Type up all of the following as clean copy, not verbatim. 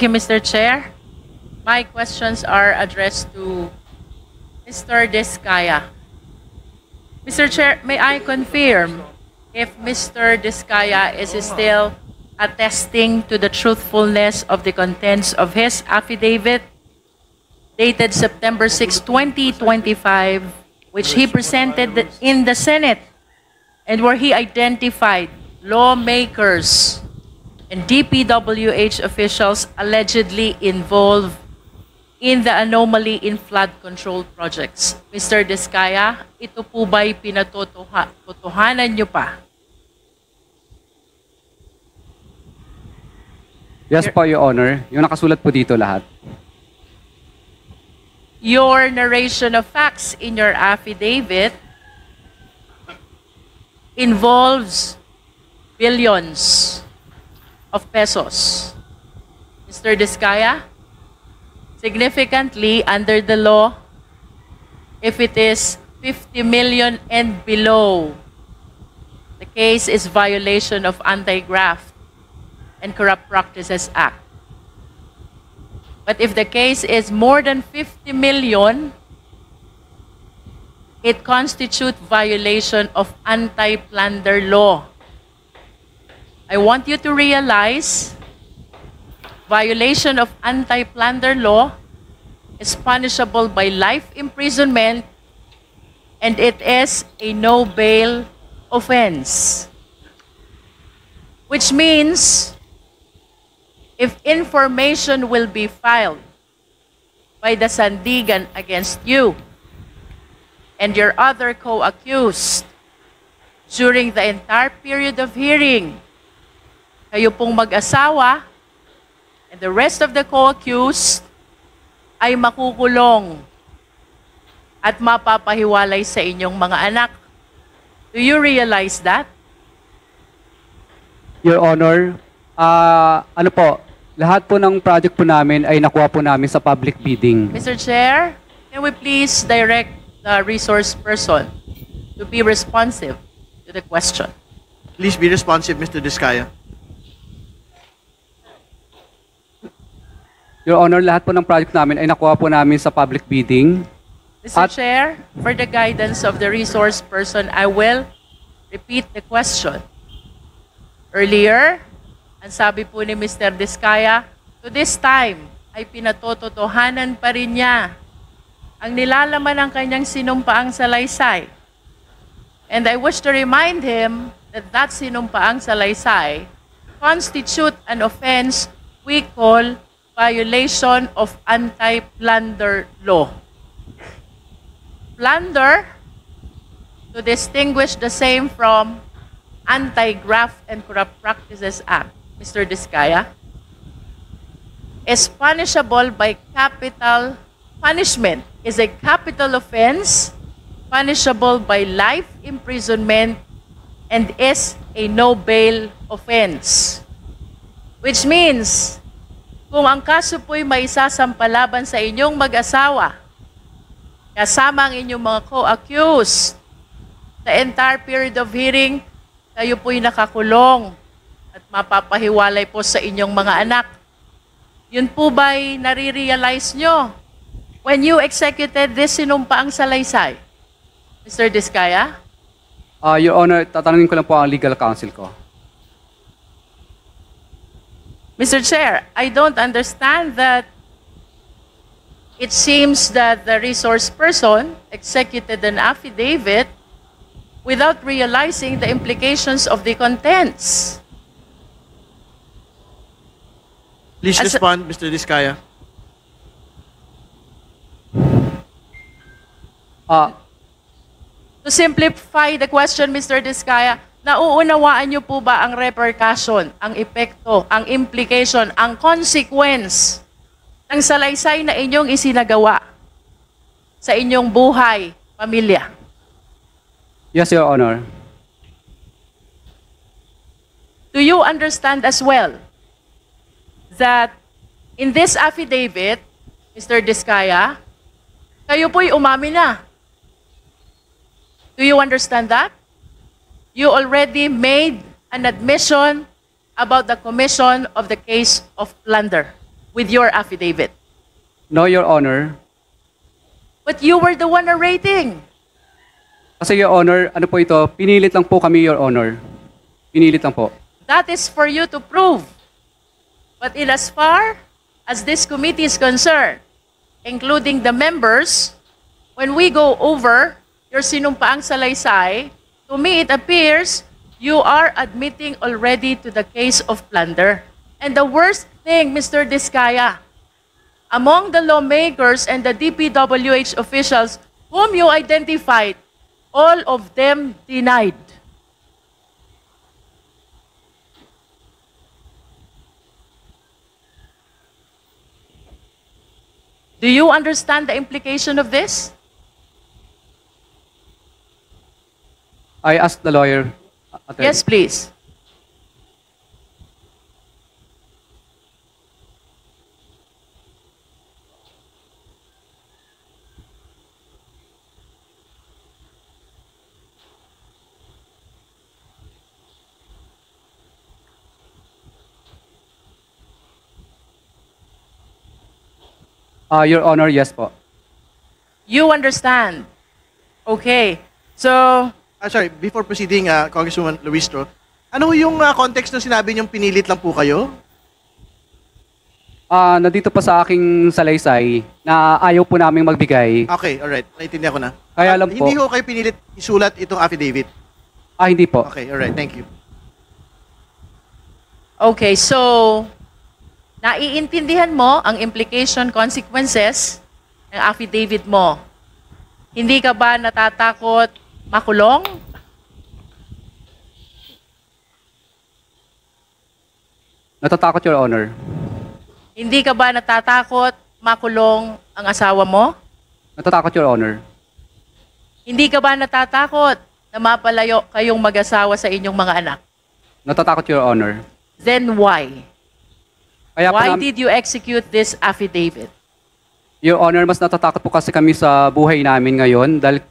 you, Mr. Chair. My questions are addressed to Mr. Diskaya. Mr. Chair, may I confirm if Mr. Diskaya is still attesting to the truthfulness of the contents of his affidavit dated September 6, 2025, which he presented in the Senate and where he identified lawmakers and DPWH officials allegedly involved in the anomaly in flood control projects. Mr. Diskaya, ito po ba'y pinatotohanan nyo pa? Yes po, Your Honor. Yung nakasulat po dito lahat. Your narration of facts in your affidavit involves billions of pesos. Mr. Diskaya, significantly under the law, if it is 50 million and below, the case is violation of Anti-Graft and Corrupt Practices Act. But if the case is more than 50 million, it constitutes violation of anti-plunder law. I want you to realize violation of anti-plunder law is punishable by life imprisonment and it is a no-bail offense. Which means if information will be filed by the Sandigan against you and your other co-accused during the entire period of hearing, kayo pong mag-asawa and the rest of the co-accused ay makukulong at mapapahiwalay sa inyong mga anak. Do you realize that? Your Honor, ano po, lahat po ng project po namin ay nakuha po namin sa public bidding. Mr. Chair, can we please direct the resource person to be responsive to the question? Please be responsive, Mr. Diskaya. Your Honor, lahat po ng project namin ay nakuha po namin sa public bidding. Mr. Chair, for the guidance of the resource person, I will repeat the question. Earlier, ang sabi po ni Mr. Diskaya, to this time ay pinatototohanan pa rin niya ang nilalaman ng kanyang sinumpaang salaysay. And I wish to remind him that that sinumpaang salaysay constitute an offense we call violation of anti-plunder law. Plunder, to distinguish the same from Anti-Graft and Corrupt Practices Act, Mr. Diskaya, is punishable by capital punishment, is a capital offense, punishable by life imprisonment, and is a no-bail offense. Which means, kung ang kaso po'y maisasampalaban sa inyong mag-asawa, kasama ang inyong mga co-accused, the entire period of hearing, kayo po'y nakakulong at mapapahiwalay po sa inyong mga anak. Yun po ba'y nare-realize nyo when you executed this sinumpaang salaysay? Mr. Diskaya? Your Honor, tatanungin ko lang po ang legal counsel ko. Mr. Chair, I don't understand that it seems that the resource person executed an affidavit without realizing the implications of the contents. Please respond, Mr. Diskaya. To simplify the question, Mr. Diskaya, nauunawaan niyo po ba ang repercussion, ang epekto, ang implication, ang consequence ng salaysay na inyong isinagawa sa inyong buhay, pamilya? Yes, Your Honor. Do you understand as well that in this affidavit, Mr. Diskaya, kayo po'y umamin na? Do you understand that? You already made an admission about the commission of the case of plunder. with your affidavit. No, Your Honor. But you were the one narrating. Kasi Your Honor, ano po ito, pinilit lang po kami, Your Honor. Pinilit lang po. That is for you to prove. But in as far as this committee is concerned, including the members, when we go over your sinumpaang salaysay, to me it appears you are admitting already to the case of plunder. And the worst thing, Mr. Diskaya, among the lawmakers and the DPWH officials whom you identified, all of them denied. Do you understand the implication of this? I asked the lawyer. Attorney. Yes, please. Your Honor, yes po. You understand. Okay. So, Sorry, before proceeding, Congresswoman Luistro, ano yung context ng sinabi niyong pinilit lang po kayo? Nandito pa sa aking salaysay na ayaw po namin magbigay. Okay, alright. Naintindihan ko na. Kaya lang po. Hindi ho kayo pinilit isulat itong affidavit. Hindi po. Okay, alright. Thank you. okay, so, naiintindihan mo ang implication consequences ng affidavit mo. Hindi ka ba natatakot makulong? Natatakot, Your Honor. Hindi ka ba natatakot makulong ang asawa mo? Natatakot, Your Honor. Hindi ka ba natatakot na mapalayo kayong mag-asawa sa inyong mga anak? Natatakot, Your Honor. Then why? Kaya po Why nam- did you execute this affidavit? Your Honor, mas natatakot po kasi kami sa buhay namin ngayon dahil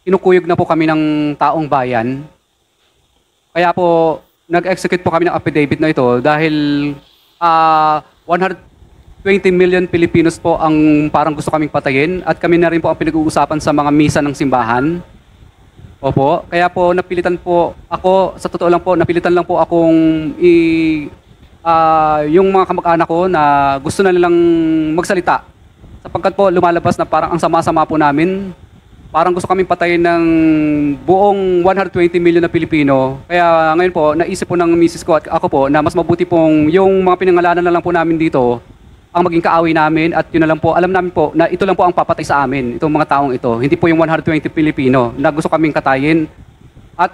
kinukuyog na po kami ng taong bayan. Kaya po, nag-execute po kami ng affidavit na ito dahil 120 million Filipinos po ang parang gusto kaming patayin at kami na rin po ang pinag-uusapan sa mga misa ng simbahan. Opo, kaya po napilitan po ako, sa totoo lang po, napilitan lang po akong yung mga kamag-anak ko na gusto na nilang magsalita. Sapagkat po lumalabas na parang ang sama-sama po namin. Parang gusto kaming patayin ng buong 120 million na Pilipino. Kaya ngayon po, naisip po ng misis ko at ako po na mas mabuti pong yung mga pinangalanan na lang po namin dito ang maging kaaway namin at yun na lang po, alam namin po na ito lang po ang papatay sa amin, itong mga taong ito. Hindi po yung 120 Pilipino na gusto kaming katayin. At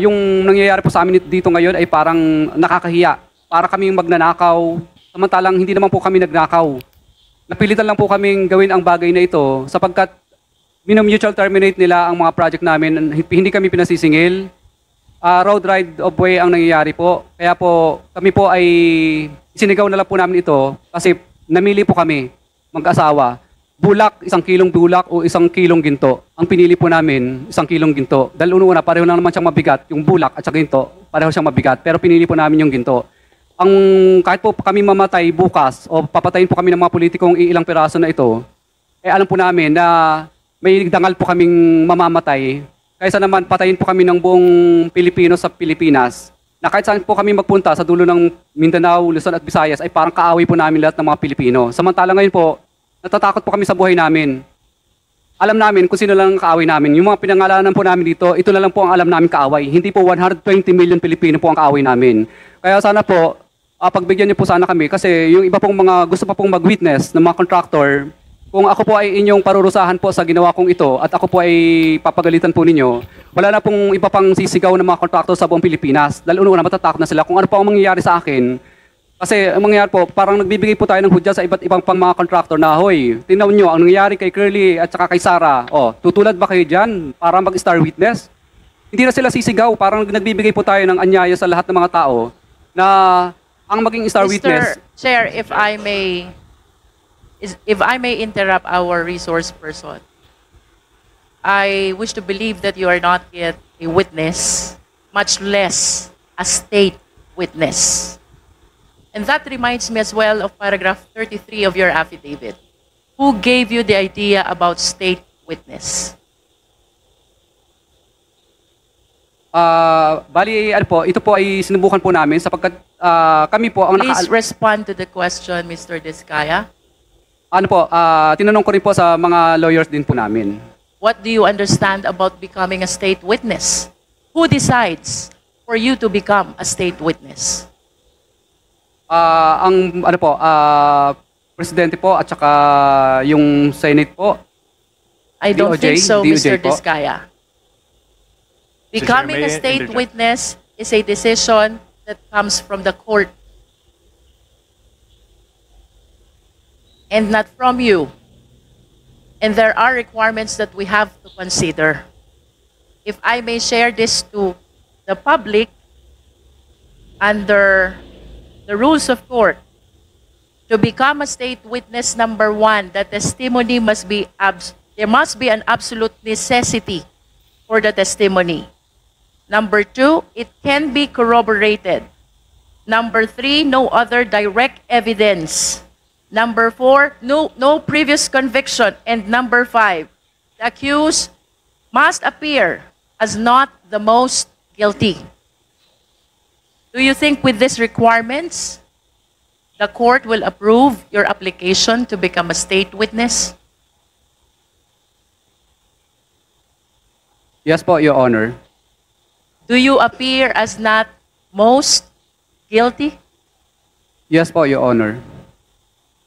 yung nangyayari po sa amin dito ngayon ay parang nakakahiya. Para kaming magnanakaw, samantalang hindi naman po kami nagnakaw. Napilitan lang po kaming gawin ang bagay na ito sapagkat mutual terminate nila ang mga project namin, hindi kami pinasisingil. Road ride of way ang nangyayari po. Kaya po kami po ay sinigaw na lang po namin ito kasi namili po kami mag-asawa. Bulak, 1 kilong bulak o 1 kilong ginto. Ang pinili po namin, 1 kilong ginto. Dahil una, pareho lang naman siyang mabigat, yung bulak at saka ginto, pareho siyang mabigat. Pero pinili po namin yung ginto. Kahit po kami mamatay bukas o papatayin po kami ng mga politikong ilang piraso na ito, alam po namin na may dangal po kaming mamamatay. Kaysa naman patayin po kami ng buong Pilipino sa Pilipinas, na kahit saan po kami magpunta sa dulo ng Mindanao, Luzon at Visayas, ay parang kaaway po namin lahat ng mga Pilipino. Samantala ngayon po, natatakot po kami sa buhay namin. Alam namin kung sino lang ang kaaway namin. Yung mga pinangalanan po namin dito, ito na lang po ang alam namin kaaway. Hindi po 120 million Pilipino po ang kaaway namin. Kaya sana po, pagbigyan niyo po sana kami kasi yung iba pong mga gusto pa pong mag-witness ng mga contractor, kung ako po ay inyong parurusahan po sa ginawa kong ito at ako po ay papagalitan po ninyo, wala na pong iba pang sisigaw ng mga contractor sa buong Pilipinas. Dahil una matatakot na sila kung ano po ang mangyayari sa akin. Kasi ang mangyayari po, parang nagbibigay po tayo ng hudya sa iba't ibang pang mga contractor na, hoy, tingnan nyo, ang nangyayari kay Curly at saka kay Sarah, tutulad ba kayo dyan para mag-star witness? Hindi na sila sisigaw, parang nagbibigay po tayo ng anyaya sa lahat ng mga tao na ang maging star witness. Mr. Chair, if I may interrupt our resource person, I wish to believe that you are not yet a witness, much less a state witness. And that reminds me as well of paragraph 33 of your affidavit. Who gave you the idea about state witness? Bali, ano po, ito po ay sinubukan po namin sapagkat kami po ang Please respond to the question, Mr. Diskaya. ano po, tinanong ko rin po sa mga lawyers din po namin. What do you understand about becoming a state witness? Who decides for you to become a state witness? Ang ano po, presidente po at saka yung Senate po. I don't DOJ, think so, Mr. DOJ po. Diskaya. Becoming may a I state interject? witness is a decision that comes from the court and not from you. And there are requirements that we have to consider. If I may share this to the public, under the rules of court, to become a state witness, number one, the testimony must be, there must be an absolute necessity for the testimony. Number two, it can be corroborated. Number three, no other direct evidence. Number four, no previous conviction. And number five, the accused must appear as not the most guilty. Do you think with these requirements, the court will approve your application to become a state witness? Yes po, Your Honor. Do you appear as not most guilty? Yes po, Your Honor.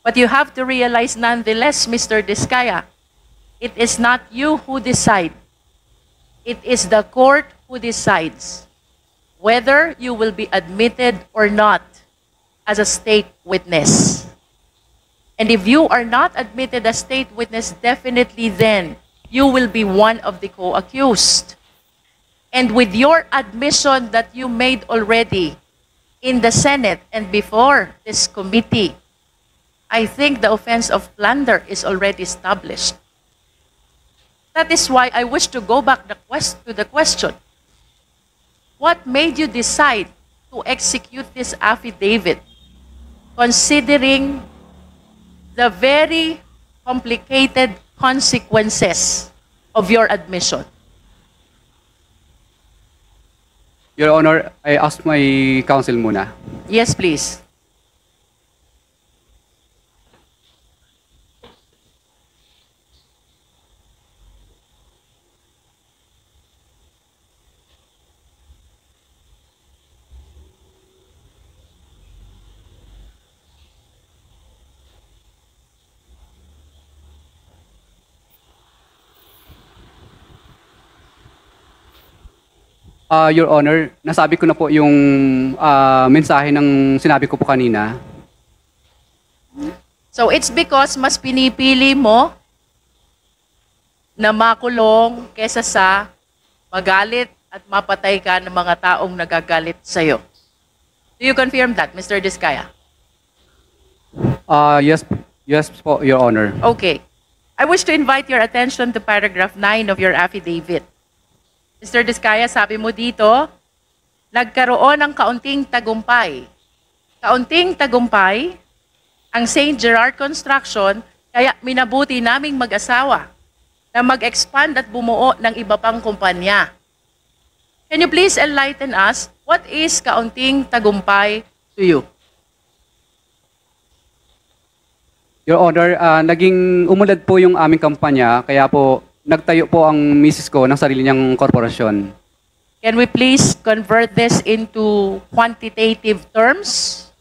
But you have to realize nonetheless, Mr. Diskaya, it is not you who decide. It is the court who decides whether you will be admitted or not as a state witness. And if you are not admitted as state witness, definitely then you will be one of the co-accused. And with your admission that you made already in the Senate and before this committee, I think the offense of plunder is already established. That is why I wish to go back to the question. What made you decide to execute this affidavit, considering the very complicated consequences of your admission? Your Honor, I ask my counsel muna. Yes, please. Your Honor, nasabi ko na po yung mensahe ng sinabi ko po kanina. So it's because mas pinipili mo na makulong kesa sa magalit at mapatay ka ng mga taong nagagalit sa'yo. Do you confirm that, Mr. Diskaya? Yes po, Your Honor. Okay. I wish to invite your attention to paragraph 9 of your affidavit. Mr. Diskaya, sabi mo dito, nagkaroon ng kaunting tagumpay. Kaunting tagumpay ang St. Gerard Construction, kaya minabuti naming mag-asawa na mag-expand at bumuo ng iba pang kumpanya. Can you please enlighten us, what is kaunting tagumpay to you? Your Honor, naging umunlad po yung aming kampanya, kaya po nagtayo po ang misis ko ng sarili niyang korporasyon. Can we please convert this into quantitative terms?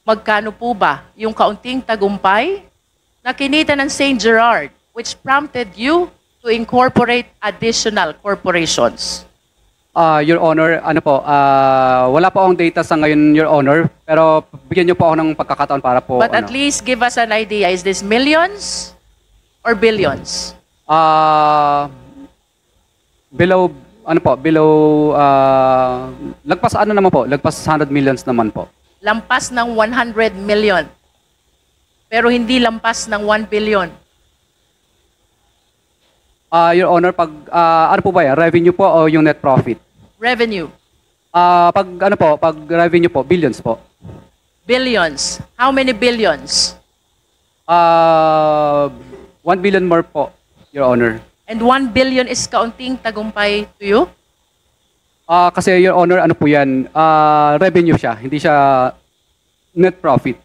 Magkano po ba yung kaunting tagumpay na kinita ng St. Gerard which prompted you to incorporate additional corporations? Your Honor, wala po akong data sa ngayon, Your Honor, pero bigyan niyo po ako ng pagkakataon para po. But at least give us an idea. Is this millions or billions? Lagpas lagpas 100 millions naman po. Lampas ng 100 million. Pero hindi lampas ng 1 billion. Your Honor, pag revenue po o yung net profit? Revenue. Pag revenue po, billions po. Billions. How many billions? 1 billion more po, Your Honor. And 1 billion is kaunting tagumpay to you? Kasi Your Honor, ano po yan, revenue siya, hindi siya net profit.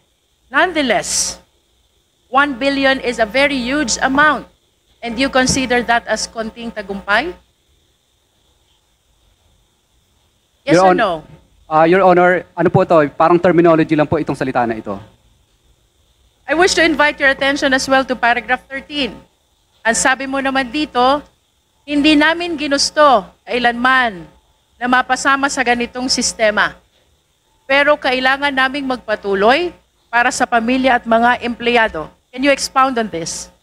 Nonetheless, 1 billion is a very huge amount. And you consider that as konting tagumpay? Yes Your or no? Your Honor, ano po ito, parang terminology lang po itong salita na ito. I wish to invite your attention as well to paragraph 13. Ang sabi mo naman dito, hindi namin ginusto kailanman na mapasama sa ganitong sistema. Pero kailangan naming magpatuloy para sa pamilya at mga empleyado. Can you expound on this?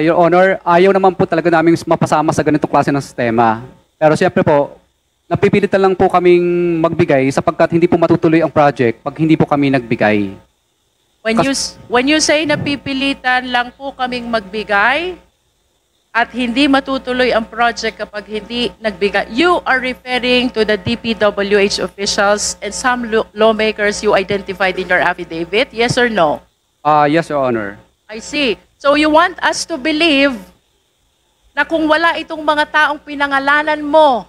Your Honor, ayaw naman po talaga namin mapasama sa ganitong klase ng sistema. Pero siyempre po, napipilitan lang po kaming magbigay sapagkat hindi po matutuloy ang project pag hindi po kami nagbigay. When you say napipilitan lang po kaming magbigay at hindi matutuloy ang project kapag hindi nagbigay, you are referring to the DPWH officials and some lawmakers you identified in your affidavit, yes or no? Yes, Your Honor. I see. So you want us to believe na kung wala itong mga taong pinangalanan mo,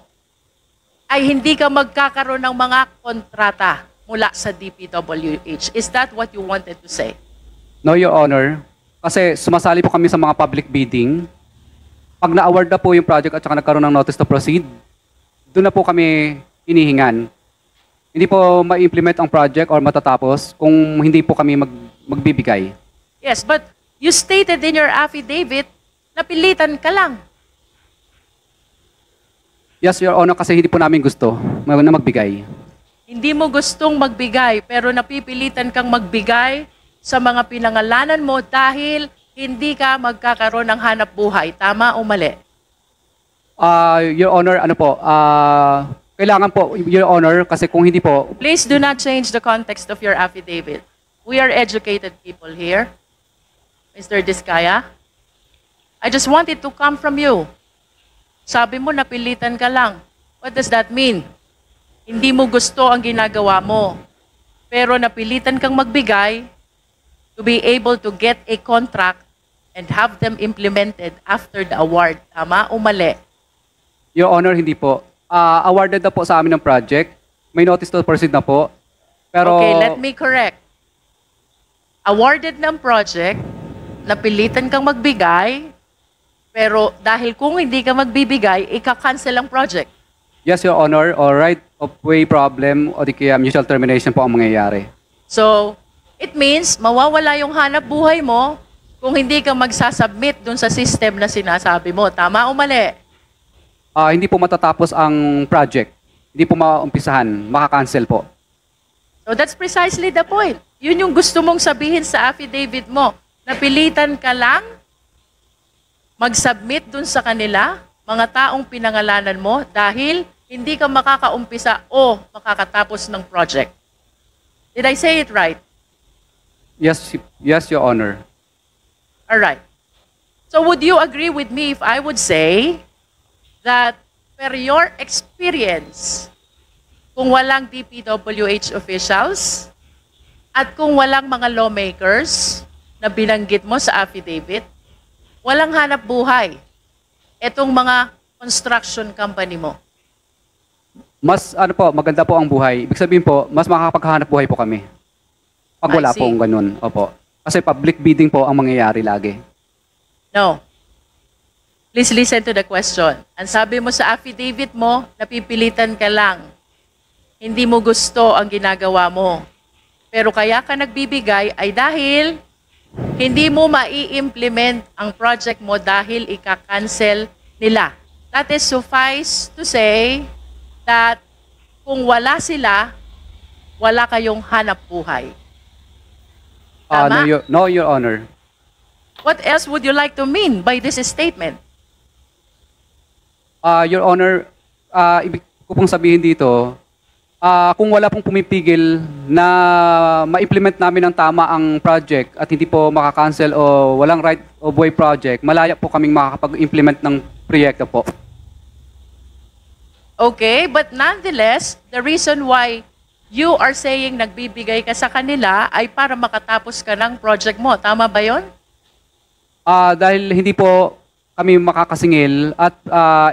ay hindi ka magkakaroon ng mga kontrata mula sa DPWH. Is that what you wanted to say? No, Your Honor. Kasi sumasali po kami sa mga public bidding. Pag na-award na po yung project at saka nagkaroon ng notice to proceed, doon na po kami hinihingan. Hindi po ma-implement ang project or matatapos kung hindi po kami magbibigay. Yes, but you stated in your affidavit na pilitan ka lang. Yes, Your Honor, kasi hindi po namin gusto na magbigay. Hindi mo gustong magbigay pero napipilitan kang magbigay sa mga pinangalanan mo dahil hindi ka magkakaroon ng hanap buhay. Tama o mali? Your Honor, ano po, kailangan po, Your Honor, kasi kung hindi po, Please do not change the context of your affidavit. We are educated people here. Mr. Diskaya, I just want it to come from you. Sabi mo, napilitan ka lang. What does that mean? Hindi mo gusto ang ginagawa mo. Pero napilitan kang magbigay to be able to get a contract and have them implemented after the award. Tama o mali? Your Honor, hindi po. Awarded na po sa amin ng project. May notice to proceed na po. Pero, Okay, let me correct. Awarded ng project, napilitan kang magbigay, pero dahil kung hindi ka magbibigay, ika-cancel ang project. yes, Your Honor, or right of way problem o di kaya mutual termination po ang mangyayari. So, it means mawawala yung hanap buhay mo kung hindi ka magsasubmit dun sa system na sinasabi mo. Tama o mali? Hindi po matatapos ang project. Hindi po maumpisahan. Maka-cancel po. So that's precisely the point. Yun yung gusto mong sabihin sa affidavit mo. Napilitan ka lang mag-submit dun sa kanila, mga taong pinangalanan mo, dahil hindi ka makakaumpisa o makakatapos ng project. Did I say it right? Yes, Your Honor. All right. So would you agree with me if I would say that per your experience, kung walang DPWH officials at kung walang mga lawmakers na binanggit mo sa affidavit, walang hanap buhay etong mga construction company mo? Mas, ano po, maganda po ang buhay. Ibig sabihin po, mas makakapaghahanap buhay po kami. Pag wala I see. pong ganun. Opo. Kasi public bidding po ang mangyayari lagi. No. Please listen to the question. Ang sabi mo sa affidavit mo, napipilitan ka lang. Hindi mo gusto ang ginagawa mo. Pero kaya ka nagbibigay ay dahil hindi mo mai-implement ang project mo dahil ika-cancel nila. That is suffice to say that kung wala sila, wala kayong hanap buhay. Tama? No, Your Honor. What else would you like to mean by this statement? Your Honor, ibig ko pong sabihin dito, kung wala pong pumipigil na ma-implement namin ng tama ang project at hindi po makakancel o walang right of way project, malaya po kaming makakapag-implement ng proyekto po. Okay, but nonetheless, the reason why you are saying nagbibigay ka sa kanila ay para makatapos ka ng project mo. Tama ba yon? Dahil hindi po kami makakasingil at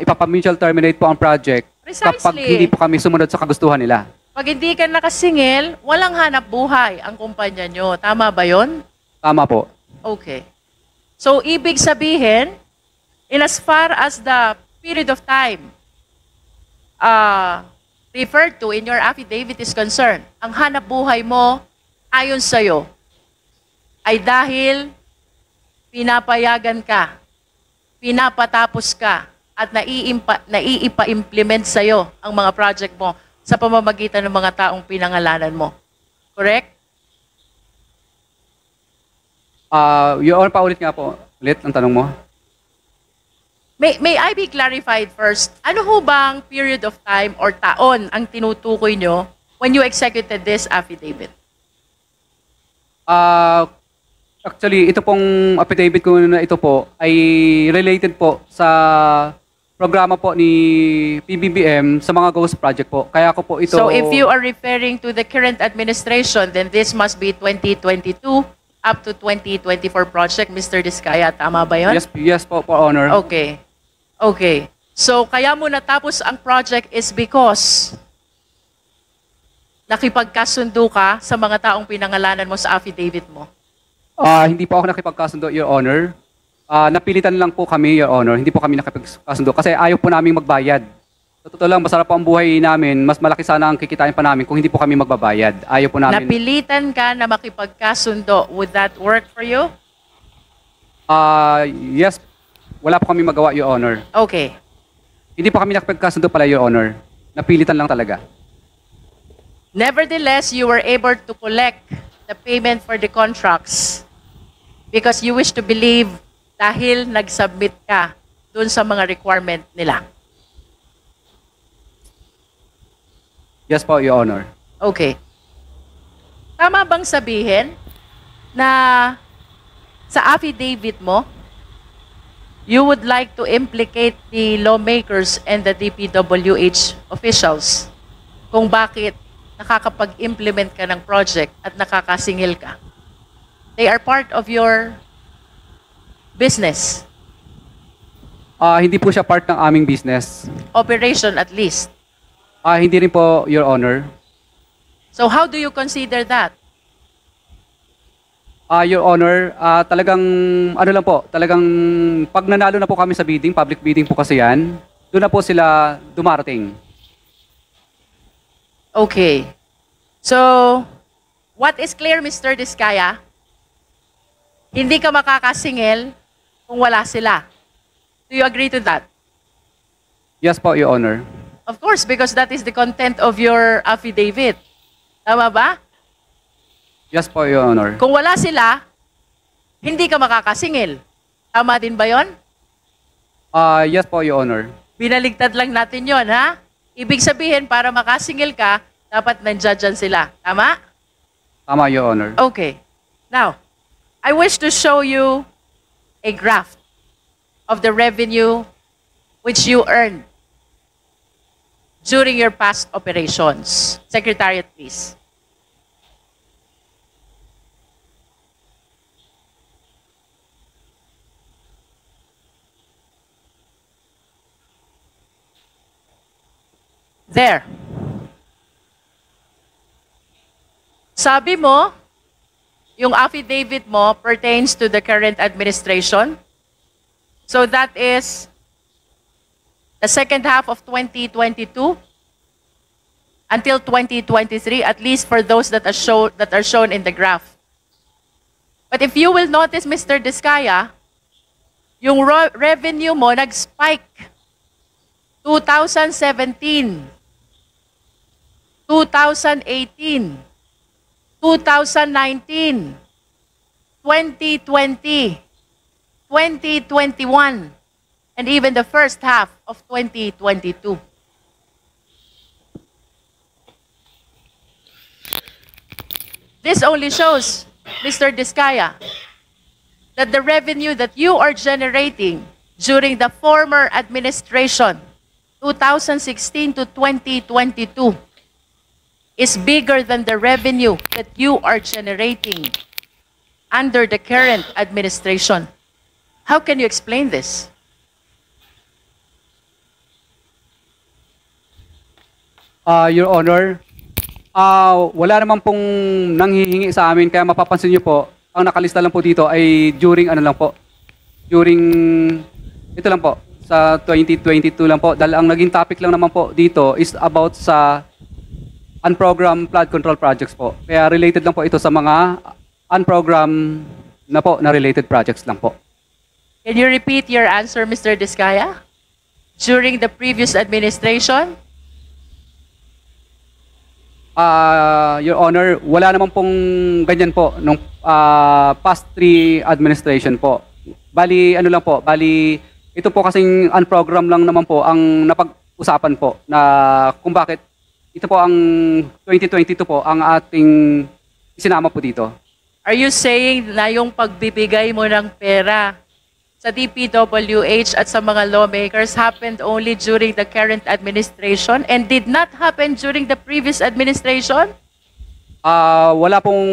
ipapamutual terminate po ang project kapag Precisely. hindi po kami sumunod sa kagustuhan nila. Pag hindi ka nakasingil, walang hanap buhay ang kumpanya nyo. Tama ba yon? Tama po. Okay. So, ibig sabihin, in as far as the period of time referred to in your affidavit is concerned, ang hanap buhay mo, ayon sa'yo, ay dahil pinapayagan ka, pinapatapos ka, at naiipa-implement sa'yo ang mga project mo sa pamamagitan ng mga taong pinangalanan mo. Correct? Your Honor, paulit nga po. Ulit ang tanong mo. May I be clarified first? Ano ho bang period of time or taon ang tinutukoy nyo when you executed this affidavit? Actually, ito pong affidavit ko na ito po ay related po sa programa po ni PBBM sa mga ghost project po. Kaya ko po ito... So if you are referring to the current administration, then this must be 2022 up to 2024 project, Mr. Diskaya. Tama ba yun? Yes po, Honor. Okay. Okay. So kaya mo natapos ang project is because nakipagkasundo ka sa mga taong pinangalanan mo sa affidavit mo. Hindi po ako nakipagkasundo, Your Honor. Napilitan lang po kami, Your Honor. Hindi po kami nakipagkasundo kasi ayaw po namin magbayad. Sa totoo lang, masarap po ang buhay namin. Mas malaki sana ang kikitain pa namin kung hindi po kami magbabayad. Ayaw po namin. Napilitan ka na makipagkasundo. Would that work for you? Yes. Wala po kami magawa, Your Honor. Okay. Hindi po kami nakipagkasundo pala, Your Honor. Napilitan lang talaga. Nevertheless, you were able to collect the payment for the contracts because you wish to believe dahil nag-submit ka dun sa mga requirement nila. Yes po, Your Honor. Okay. Tama bang sabihin na sa affidavit mo, you would like to implicate the lawmakers and the DPWH officials kung bakit nakakapag-implement ka ng project at nakakasingil ka? They are part of your business, Hindi po siya part ng aming business. operation at least. Hindi rin po, Your Honor. So how do you consider that? Your Honor, talagang, ano lang po, talagang pag nanalo na po kami sa bidding, public bidding po kasi yan, doon na po sila dumarating. Okay. So, what is clear, Mr. Diskaya? Hindi ka makakasingil kung wala sila. Do you agree to that? Yes po, Your Honor. Of course, because that is the content of your affidavit. Tama ba? Yes po, Your Honor. Kung wala sila, hindi ka makakasingil. Tama din ba yon? Yes po, Your Honor. Binaligtad lang natin yon, ha? Ibig sabihin, para makasingil ka, dapat nandiyan sila. Tama? Tama, Your Honor. Okay. Now, I wish to show you a graph of the revenue which you earned during your past operations. Secretariat, please. There. Sabi mo, yung affidavit mo pertains to the current administration. So that is the second half of 2022 until 2023, at least for those that are shown in the graph. But if you will notice, Mr. Diskaya, yung revenue mo nag-spike 2017, 2018, 2019, 2020, 2021, and even the first half of 2022. This only shows, Mr. Diskaya, that the revenue that you are generating during the former administration, 2016 to 2022, is bigger than the revenue that you are generating under the current administration. How can you explain this? Your Honor, wala naman pong nanghihingi sa amin, kaya mapapansin niyo po, ang nakalista lang po dito ay during ano lang po, during ito lang po, sa 2022 lang po. Dahil ang naging topic lang naman po dito is about sa unprogrammed flood control projects po. Kaya related lang po ito sa mga unprogrammed na po na related projects lang po. Can you repeat your answer, Mr. Diskaya? During the previous administration? Your Honor, wala naman pong ganyan po nung past 3 administration po. Bali, ano lang po, bali, ito po kasing unprogram lang naman po ang napag-usapan po na kung bakit ito po ang 2022 po ang ating isinama po dito. Are you saying na yung pagbibigay mo ng pera sa DPWH at sa mga lawmakers happened only during the current administration and did not happen during the previous administration? Wala pong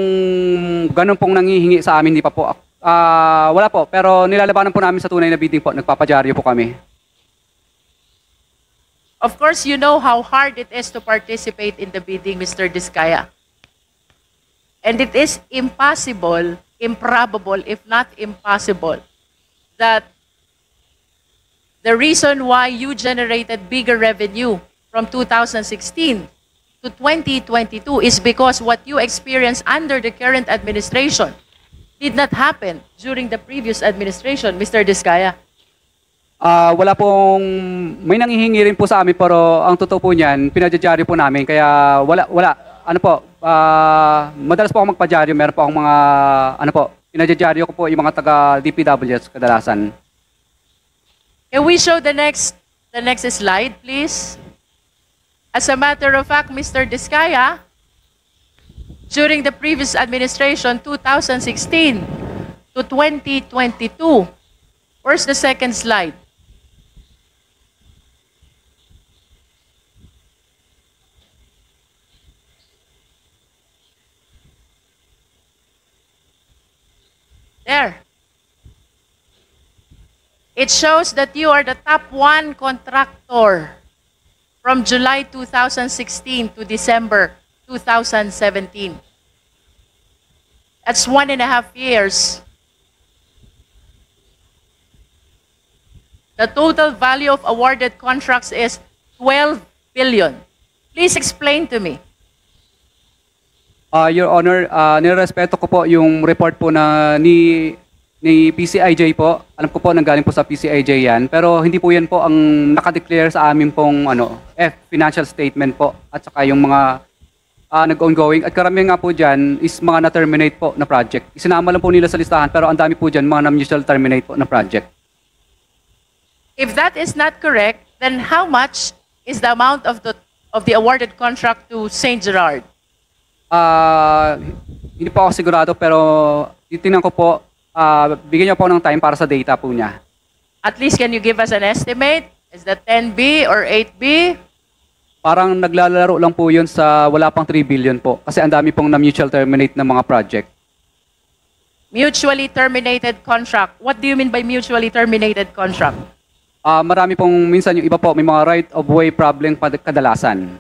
ganun pong nangihingi sa amin, di pa po. Wala po, pero nilalabanan po namin sa tunay na bidding po. Nagpapadyaryo po kami. Of course, you know how hard it is to participate in the bidding, Mr. Diskaya. And it is impossible, improbable, if not impossible, that the reason why you generated bigger revenue from 2016 to 2022 is because what you experienced under the current administration did not happen during the previous administration, Mr. Diskaya. Wala pong, may nanghihingi rin po sa amin, pero ang totoo po niyan, pinadyaryo po namin. Kaya ano po, madalas po ako magpadyaryo, meron po akong mga, ano po, pinadyaryo ko po yung mga taga-DPWH kadalasan. Can we show the next slide, please? As a matter of fact, Mr. Diskaya, during the previous administration, 2016 to 2022, where's the second slide? There. It shows that you are the top 1 contractor from July 2016 to December 2017. That's 1.5 years. The total value of awarded contracts is 12 billion. Please explain to me. Your Honor, nirespeto ko po yung report po na ni PCIJ po. Alam ko po nanggaling po sa PCIJ yan. Pero hindi po yan po ang nakadeclare sa amin pong financial statement po. At saka yung mga nag-ongoing. At karamihan nga po dyan is mga na-terminate po na project. Isinama lang po nila sa listahan pero ang dami po dyan mga na-mutual terminate po na project. If that is not correct, then how much is the amount of the awarded contract to St. Gerard? Hindi po ako sigurado pero titingnan ko po, bigyan niyo po ng time para sa data po niya. At least can you give us an estimate? Is that 10B or 8B? Parang naglalaro lang po yun sa wala pang 3 billion po kasi ang dami pong na-mutual terminate ng mga project. Mutually terminated contract. What do you mean by mutually terminated contract? Marami pong minsan yung iba po may mga right of way problem kadalasan.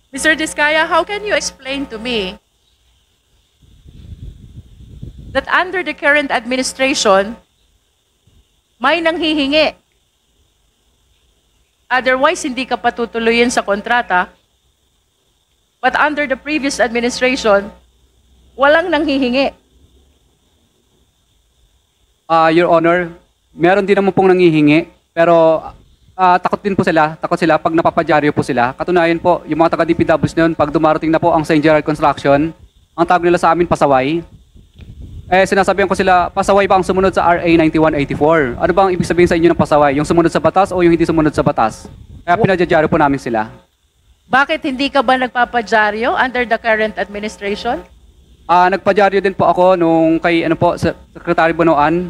Mr. Diskaya, how can you explain to me that under the current administration, may nanghihingi? Otherwise, hindi ka patutuloyin sa kontrata. But under the previous administration, walang nanghihingi. Your Honor, meron din naman pong nanghihingi, pero takot sila pag napapadyaryo po sila. Katunayan po, yung mga taga-DPWs na yun, pag dumarating na po ang St. Gerard Construction, ang tawag nila sa amin, pasaway. Sinasabihan ko sila, pasaway ba ang sumunod sa RA 9184? Ano ba ang ibig sabihin sa inyo ng pasaway? Yung sumunod sa batas o yung hindi sumunod sa batas? Kaya pinadyaryo po namin sila. Bakit hindi ka ba nagpapadyaryo under the current administration? Nagpadyaryo din po ako nung kay Secretary Bonoan.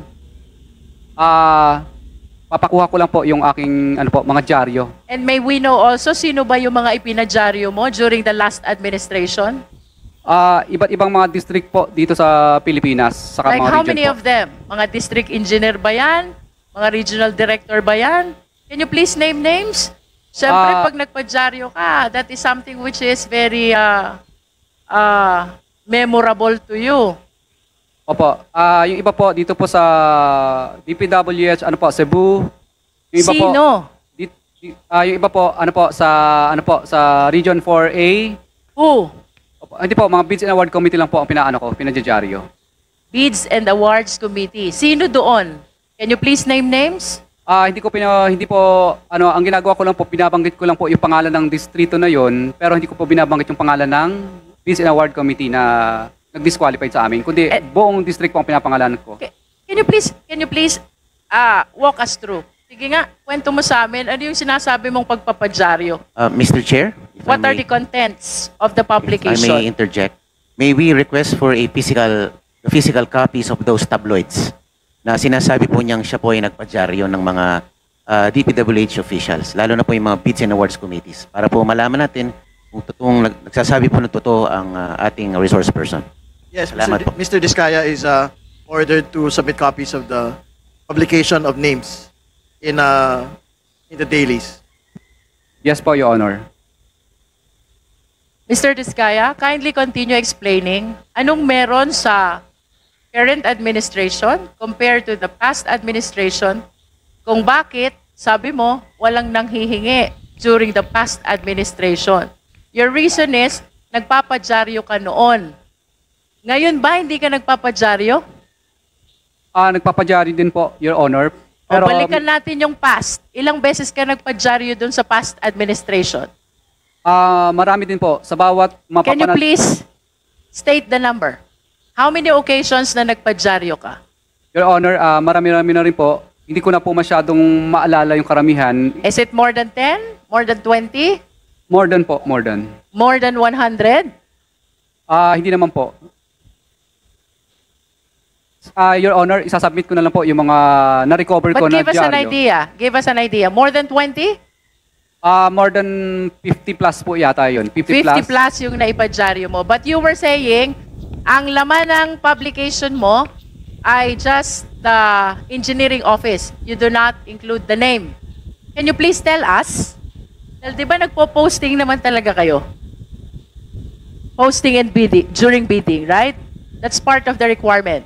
papakuha ko lang po yung aking ano po, mga dyaryo. And may we know also sino ba yung mga ipinadyaryo mo during the last administration? Iba't ibang mga district po dito sa Pilipinas, saka Like mga how region many po. of them? Mga district engineer ba yan? Mga regional director ba yan? Can you please name names? Siyempre, Ah. pag nagpadyaryo ka, that is something which is very memorable to you. Opo. Yung iba po dito po sa DPWH, ano po, Cebu. Yung iba po, Sino? yung iba po, ano po, sa Region 4A. Who? Opo, hindi po, mga Bids and Award Committee lang po ang pinadyaryo. Bids and Awards Committee. Sino doon? Can you please name names? Hindi po, ang ginagawa ko lang po, binabanggit ko lang po yung pangalan ng distrito na yon, pero hindi ko po binabanggit yung pangalan ng Bids and Award Committee na nag-disqualified sa amin, kundi buong district po ang pinapangalanan ko. Can you please walk us through? Sige nga, kwento mo sa amin, ano yung sinasabi mong pagpapadyaryo? Mr. Chair, if What I are may, the contents of the if I may publication? interject, may we request for a physical copies of those tabloids na sinasabi po niyang siya po ay nagpadyaryo ng mga DPWH officials, lalo na po yung mga Bids and Awards Committees, para po malaman natin kung totoong nagsasabi po ng totoo ang ating resource person. Yes, Salamat po. Mr. Diskaya is ordered to submit copies of the publication of names in the dailies. Yes po, Your Honor. Mr. Diskaya, kindly continue explaining anong meron sa current administration compared to the past administration kung bakit, sabi mo, walang nanghihingi during the past administration. Your reason is, nagpapadyaryo ka noon. Ngayon ba, hindi ka nagpapadyaryo? Nagpapadyaryo din po, Your Honor. O balikan natin yung past. Ilang beses ka nagpadyaryo dun sa past administration? Marami din po. Sa bawat Can you please state the number? How many occasions na nagpadyaryo ka? Your Honor, marami-rami na rin po. Hindi ko na po masyadong maalala yung karamihan. Is it more than 10? More than 20? More than po, more than. More than 100? Hindi naman po. Your Honor, isasubmit ko na lang po yung mga na-recover ko But na give us an dyaryo. idea. Give us an idea. More than 20? More than 50 plus po yata yun. 50 50 plus yung naipadyaryo mo. But you were saying, ang laman ng publication mo ay just the engineering office. You do not include the name. Can you please tell us? Well, di ba nagpo-posting naman talaga kayo? Posting and bidding, during bidding, right? That's part of the requirement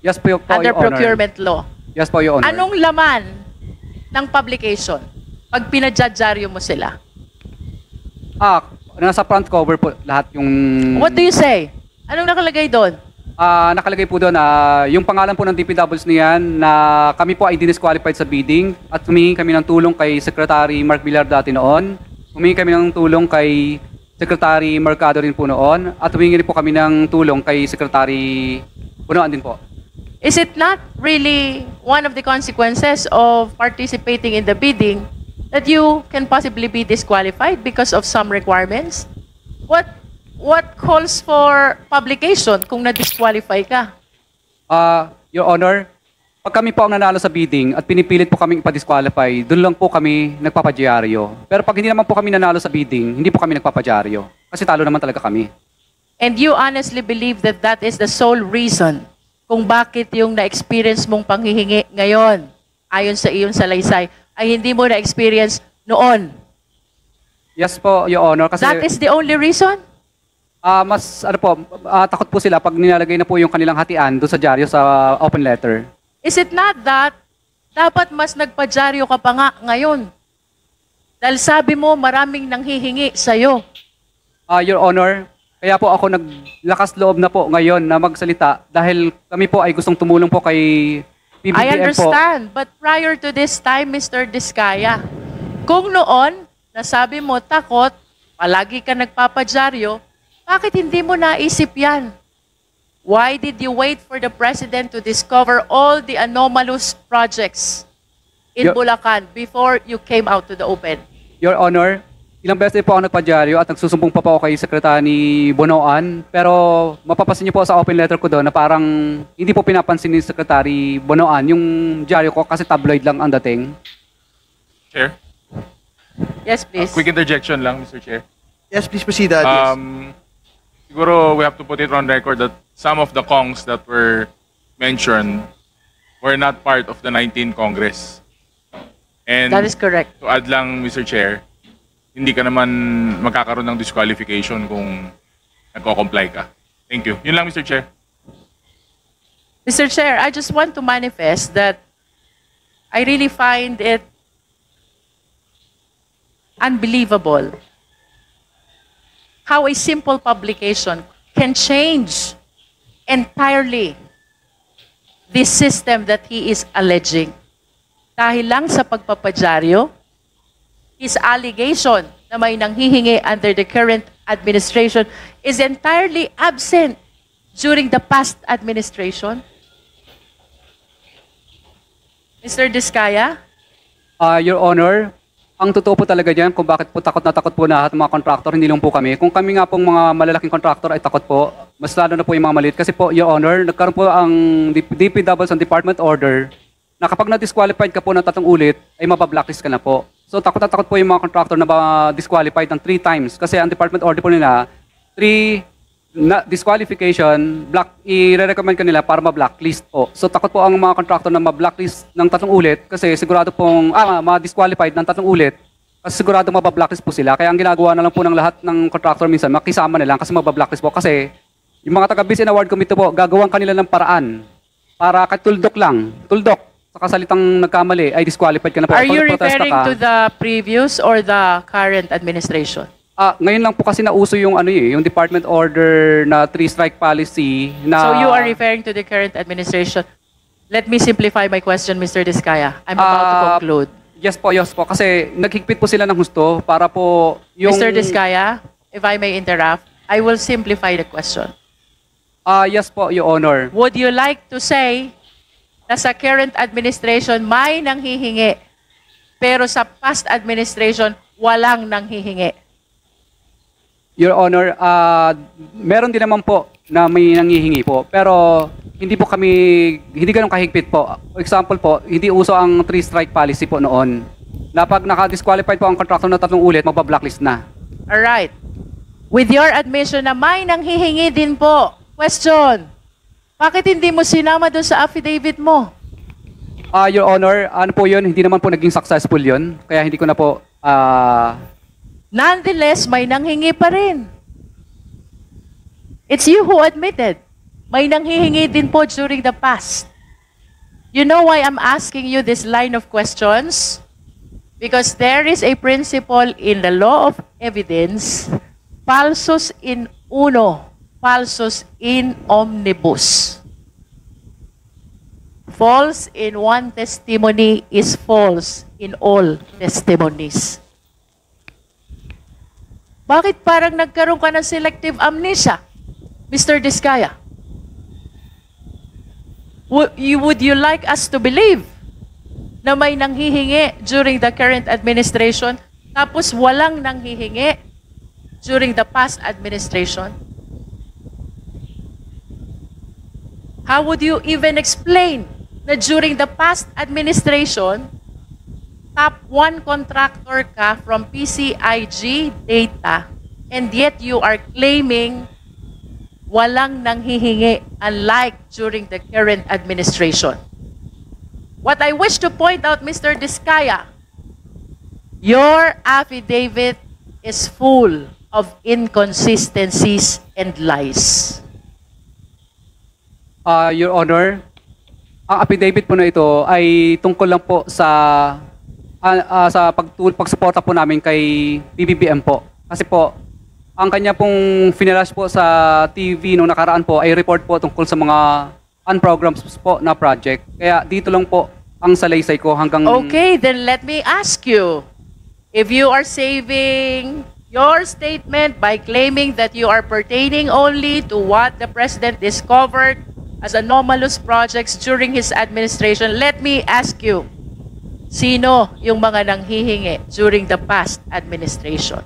Yes po, under Your Honor. procurement law. Yes po, Your Honor. Anong laman ng publication pag pinadyaryo mo sila? Nasa front cover po lahat yung... What do you say? Anong nakalagay doon? Nakalagay po doon yung pangalan po ng DPWs niyan na kami po ay disqualified sa bidding at humingi kami ng tulong kay Secretary Mark Villar dati noon. Humingi kami ng tulong kay Secretary Mercado rin po noon at humingi rin po kami ng tulong kay Secretary Punoan din po. Is it not really one of the consequences of participating in the bidding that you can possibly be disqualified because of some requirements? What calls for publication kung na-disqualify ka? Your Honor, pag kami po ang nanalo sa bidding at pinipilit po kaming ipa-disqualify, doon lang po kami nagpapadyaryo. Pero pag hindi naman po kami nanalo sa bidding, hindi po kami nagpapadyaryo. Kasi talo naman talaga kami. And you honestly believe that that is the sole reason kung bakit yung na-experience mong panghihingi ngayon, ayon sa iyong salaysay, ay hindi mo na-experience noon. Yes po, Your Honor. Kasi That is the only reason? takot po sila pag nilalagay na po yung kanilang hatian doon sa dyaryo sa open letter. Is it not that dapat mas nagpadyaryo ka pa nga ngayon? Dahil sabi mo maraming nanghihingi sa'yo. Your Honor, kaya po ako naglakas loob na po ngayon na magsalita dahil kami po ay gustong tumulong po kay PBBM I po. understand. But prior to this time, Mr. Diskaya, kung noon, nasabi mo takot, palagi ka nagpapadyaryo, bakit hindi mo naisip yan? Why did you wait for the President to discover all the anomalous projects in Your- Bulacan before you came out to the open? Your Honor, Ilang beses din po ako nagpadyaryo at nagsusumbong pa po ako kay Sekretary ni Bonoan. Pero mapapasin niyo po sa open letter ko doon na parang hindi po pinapansin ni Secretary Bonoan yung dyaryo ko kasi tabloid lang ang dating. Chair? Yes, please. Quick interjection lang, Mr. Chair. Yes, please proceed, yes. Siguro we have to put it on record that some of the Kongs that were mentioned were not part of the 19th Congress. And That is correct. to add lang, Mr. Chair, hindi ka naman magkakaroon ng disqualification kung nagko-comply ka. Thank you. Yun lang, Mr. Chair. Mr. Chair, I just want to manifest that I really find it unbelievable how a simple publication can change entirely this system that he is alleging. Dahil lang sa pagpapadyaryo, his allegation na may nanghihingi under the current administration is entirely absent during the past administration. Mr. Diskaya? Your Honor, ang totoo po talaga dyan kung bakit po takot na takot po lahat ng mga contractor, hindi lang po kami. Kung kami nga pong mga malalaking contractor ay takot po, mas lalo na po yung mga maliit. Kasi po, Your Honor, nagkaroon po ang DPW's ang department order na kapag na-disqualified ka po ng 3 ulit, ay mabablacklist ka na po. So takot na takot po yung mga contractor na disqualified ng 3 times. Kasi ang department order po nila, 3 disqualification, i-recommend ka nila para ma-blacklist po. So takot po ang mga contractor na ma-blacklist ng 3 ulit kasi sigurado pong, ma-disqualified ng 3 ulit kasi sigurado mabablacklist po sila. Kaya ang ginagawa na lang po ng lahat ng contractor minsan, makisama na lang kasi mabablacklist po. Kasi yung mga taga-Business Award Committee po, gagawin kanila ng paraan para katuldok lang, tuldok. Sa kasalitang nagkamali, ay disqualified ka na po. Are you Pag protesta referring ka, to the previous or the current administration? ngayon lang po kasi nauso yung yung department order na 3-strike policy na... So you are referring to the current administration. Let me simplify my question, Mr. Diskaya. I'm about to conclude. Yes po. Kasi naghigpit po sila ng husto para po yung... Mr. Diskaya, if I may interrupt, I will simplify the question. Yes po, Your Honor. Would you like to say na sa current administration may nanghihingi, pero sa past administration walang nanghihingi? Your Honor, meron din naman po na may nanghihingi po. Pero hindi ganun kahigpit po. For example po, hindi uso ang 3-strike policy po noon. Na pag naka-disqualified po ang contractor na 3 ulit, magpa-blacklist na. Alright. With your admission na may nanghihingi din po, question, bakit hindi mo sinama doon sa affidavit mo? Your Honor, ano po yun? Hindi naman po naging successful yun. Kaya hindi ko na po... Nonetheless, may nanghingi pa rin. It's you who admitted. May nanghihingi din po during the past. You know why I'm asking you this line of questions? Because there is a principle in the law of evidence, falsus in uno, falsus in omnibus. False in one testimony is false in all testimonies. Bakit parang nagkaroon ka ng selective amnesia, Mr. Diskaya? Would you like us to believe na may nanghihingi during the current administration tapos walang nanghihingi during the past administration? How would you even explain na during the past administration, top 1 contractor ka from PCIG data and yet you are claiming walang nanghihingi unlike during the current administration? What I wish to point out, Mr. Diskaya, your affidavit is full of inconsistencies and lies. Your Honor, ang affidavit po na ito ay tungkol lang po sa pagsuporta po namin kay PBBM po. Kasi po, ang kanya pong finalash po sa TV nung nakaraan po ay report po tungkol sa mga unprograms po na project. Kaya dito lang po ang salaysay ko hanggang... Okay, then let me ask you, if you are saving your statement by claiming that you are pertaining only to what the President discovered as anomalous projects during his administration, let me ask you, sino yung mga nanghihingi during the past administration?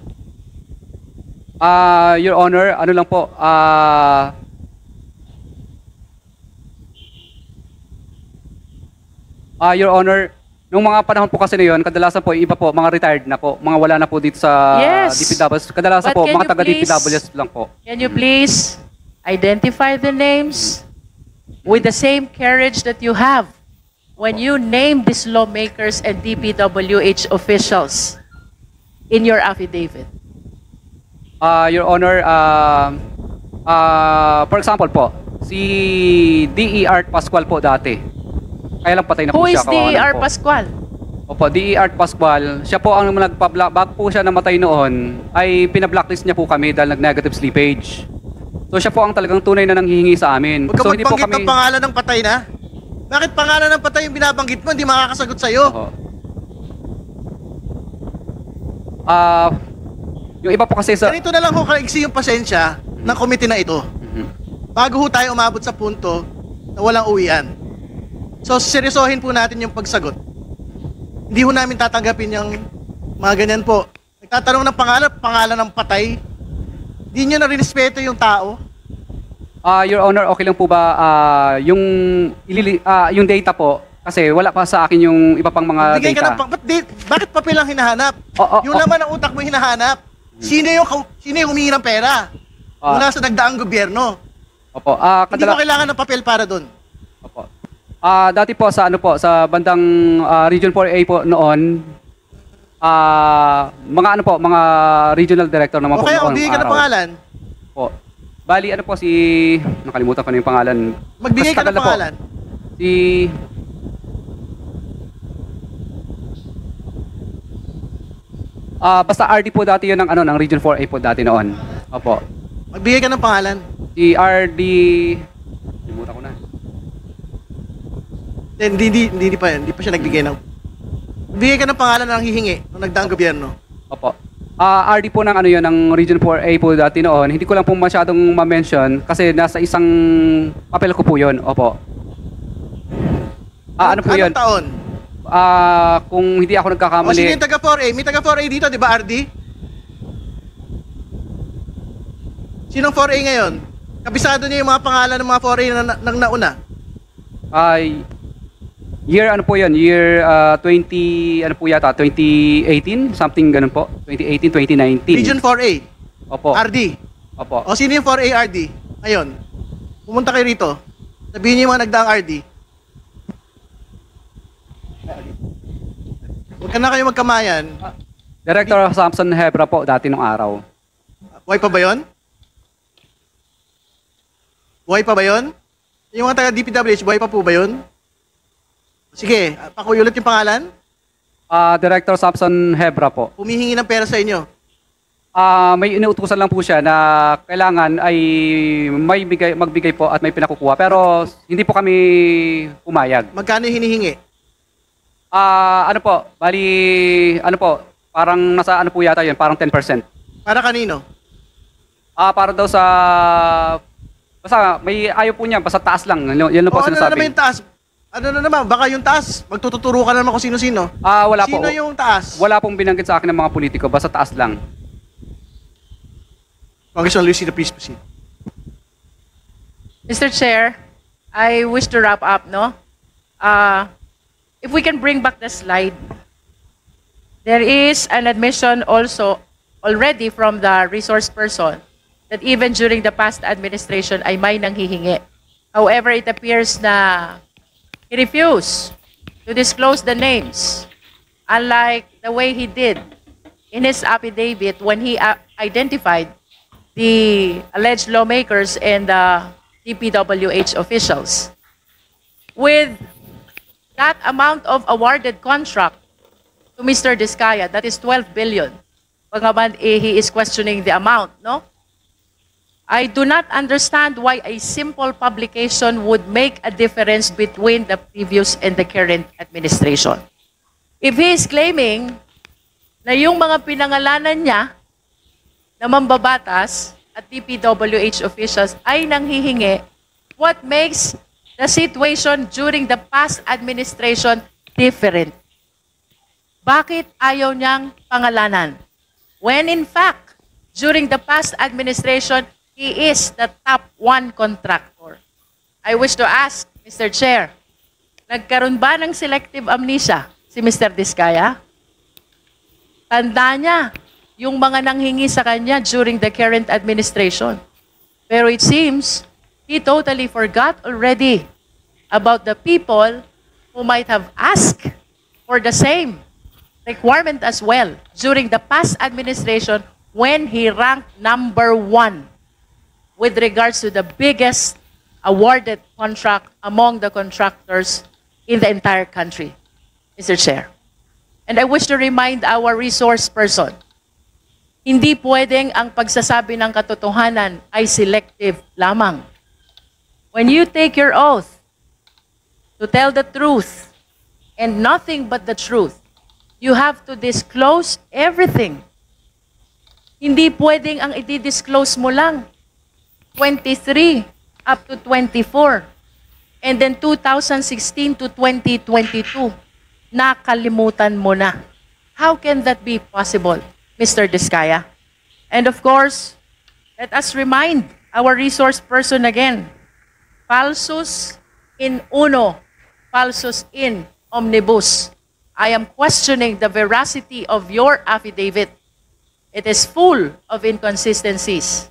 Your Honor, ano lang po, Your Honor, nung mga panahon po kasi na yun, kadalasan po, yung iba po, mga retired na po, mga wala na po dito sa Yes. DPWs. Kadalasan But po, can mga you taga-DPWs lang po. Can you please identify the names with the same courage that you have when you name these lawmakers and DPWH officials in your affidavit? Your Honor, for example po, si D.E. Art Pascual po dati. Kaya lang patay na Who po siya. is D.E. kawalan R. po. Pascual? Opo, D.E. Art Pascual. Siya po ang bago po siya namatay noon, ay pinablacklist niya po kami dahil nag-negative slippage. So siya po ang talagang tunay na nanghihingi sa amin. Huwag ka So hindi po magbanggit kami... ng pangalan ng patay na. Bakit pangalan ng patay yung binabanggit mo? Hindi makakasagot sa'yo. Oho. Yung iba po kasi sa... Ganito na lang ho kaigsi yung pasensya ng komite na ito. Bago ho tayo umabot sa punto na walang uwian. So, seryosohin po natin yung pagsagot. Hindi ho namin tatanggapin yung mga ganyan po. Nagtatanong ng pangalan ng patay. Hindi nyo na-respeto yung tao. Your Honor, okay lang po ba yung data po? Kasi wala pa sa akin yung iba pang mga Bigay ka data. ng bakit papel ang hinahanap? Yung laman ng utak mo hinahanap. Sino yung humingi ng pera? Mula sa nagdaang gobyerno. Opo. Hindi mo kailangan ng papel para doon. Opo. Dati po sa sa bandang Region 4A po noon, mga regional director naman O po kaya, noong magbigay ka ng araw. pangalan. Po. Bali nakalimutan ko na yung pangalan. Magbigay Mas ka ng tagal na po. pangalan. Basta RD po dati yun ng Region 4A po dati noon. Opo. Magbigay ka ng pangalan. Si RD... Limutan ko na. Hindi pa siya nagbigay ng... Magbigay ka ng pangalan ng hihingi nung nagdaang gobyerno. Opo. RD po ng ng Region 4A po dati noon. Hindi ko lang po masyadong ma-mention kasi nasa isang papel ko po yun. Opo. Ano po yun? Anong taon? Kung hindi ako O nagkakamali... sino yung taga 4A? May taga 4A dito, di ba, RD? Sinong 4A ngayon? Kabisado niyo yung mga pangalan ng mga 4A na nauna. Year ano po yun? Year 20... Ano po yata? 2018? Something ganun po. 2018, 2019. Region 4A. Opo. RD. Opo. O sino yung 4A RD? Ngayon, pumunta kayo rito. Sabihin niyo yung mga nagdaang RD. Huwag ka na kayo magkamayan. Director Samson Hebra po dati nung araw. Buhay pa ba yun? Buhay pa ba yun? Yung mga taga DPWH, buhay pa po ba yun? Sige, pakiulit yung pangalan. Director Samson Hebra po. Humihingi ng pera sa inyo. May inuutusan lang po siya na kailangan ay magbigay po at may pinakukuha. Pero hindi po kami pumayag. Magkano yung hinihingi? Ano po, parang nasa ano po yata yun, parang 10%. Para kanino? Para daw sa, basta may ayaw po niya, basta taas lang. Yan lang po Ano na sinasabi. naman yung taas? Ano na naman? Baka yung taas, magtututuro ka na naman kung sino-sino. Wala po. Sino yung taas? Wala pong binanggit sa akin ng mga politiko, basta taas lang. Congressman Lucy, please proceed. Mr. Chair, I wish to wrap up, no? If we can bring back the slide, there is an admission also already from the resource person that even during the past administration ay may nanghihingi. However, it appears na he refused to disclose the names, unlike the way he did in his affidavit when he identified the alleged lawmakers and the DPWH officials. With that amount of awarded contract to Mr. Diskaya, that is 12 billion. Pagaman, he is questioning the amount, no? I do not understand why a simple publication would make a difference between the previous and the current administration. If he is claiming na yung mga pinangalanan niya na mambabatas at DPWH officials ay nanghihingi, what makes the situation during the past administration different? Bakit ayaw niyang pangalanan? When in fact, during the past administration, he is the top one contractor. I wish to ask, Mr. Chair, nagkaroon ba ng selective amnesia si Mr. Diskaya? Tanda niya yung mga nanghingi sa kanya during the current administration. Pero it seems he totally forgot already about the people who might have asked for the same requirement as well during the past administration when he ranked number 1 with regards to the biggest awarded contract among the contractors in the entire country, Mr. Chair. And I wish to remind our resource person, hindi pwedeng ang pagsasabi ng katotohanan ay selective lamang. When you take your oath to tell the truth and nothing but the truth, you have to disclose everything. Hindi pwedeng ang i-disclose mo lang 23 up to 24 and then 2016 to 2022 nakalimutan mo na. How can that be possible, Mr. Diskaya? And of course, let us remind our resource person again, falsus in uno, falsus in omnibus. I am questioning the veracity of your affidavit. It is full of inconsistencies.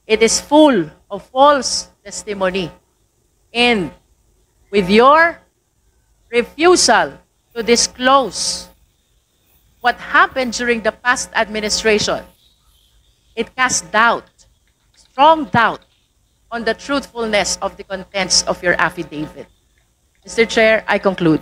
It is full of false testimony. And with your refusal to disclose what happened during the past administration, it casts doubt, strong doubt, on the truthfulness of the contents of your affidavit. Mr. Chair, I conclude.